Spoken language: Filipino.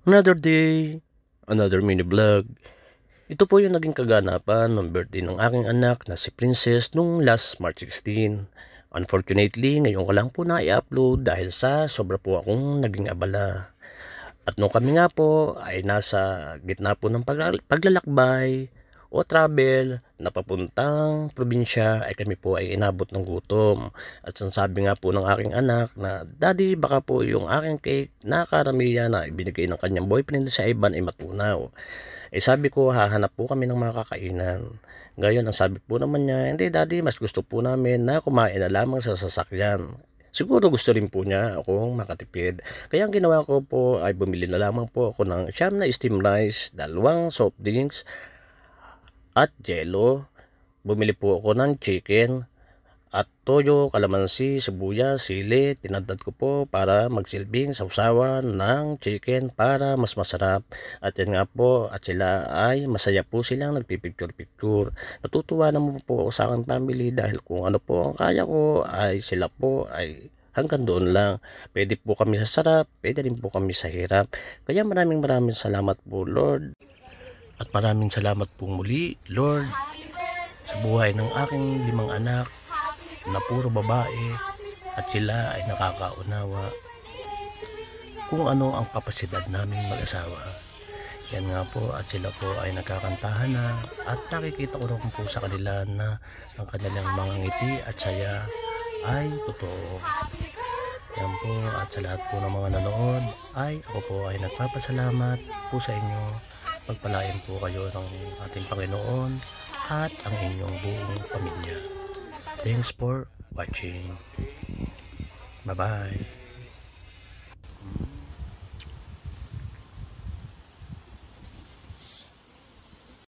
Another day, another mini vlog. Ito po yung naging kaganapan ng birthday ng aking anak na si Princess nung last March 16. Unfortunately, ngayon ko lang po na i-upload dahil sa sobra po akong naging abala. At nung kami nga po ay nasa gitna po ng paglalakbay o travel na papuntang probinsya ay kami po ay inabot ng gutom. At sabi nga po ng aking anak na, "Daddy, baka po yung aking cake na karamihan na ibinigay ng kanyang boyfriend sa Ivan ay matunaw." Sabi ko, hahanap po kami ng mga kakainan. Ngayon, ang sabi po naman niya, "Hindi daddy, mas gusto po namin na kumain na lamang sa sasakyan." Siguro gusto rin po niya akong makatipid. Kaya ang ginawa ko po ay bumili na lamang po ako ng siyam na steam rice, 2 soft drinks, at jello. Bumili po ako ng chicken at toyo, kalamansi, sibuyas, sili. Tinadtad ko po para magsilbing sausawan ng chicken para mas masarap. At yan nga po, at sila ay masaya po silang nagpipicture-picture. Natutuwa naman po ako sa aking family dahil kung ano po ang kaya ko ay sila po ay hanggang doon lang. Pwede po kami sa sarap, pwede rin po kami sa hirap. Kaya maraming salamat po, Lord. At maraming salamat po muli, Lord, sa buhay ng aking 5 anak na puro babae at sila ay nakakaunawa kung ano ang kapasidad naming mag-asawa. Yan nga po, at sila po ay nagkakantahan na at nakikita ko rin po sa kanila na ang kanilang mga ngiti at saya ay totoo. Yan po, at sa lahat po ng mga nanood ay ako po ay nagpapasalamat po sa inyo. Pagpalain po kayo ng ating Panginoon at ang inyong buong pamilya. Thanks for watching. Bye-bye.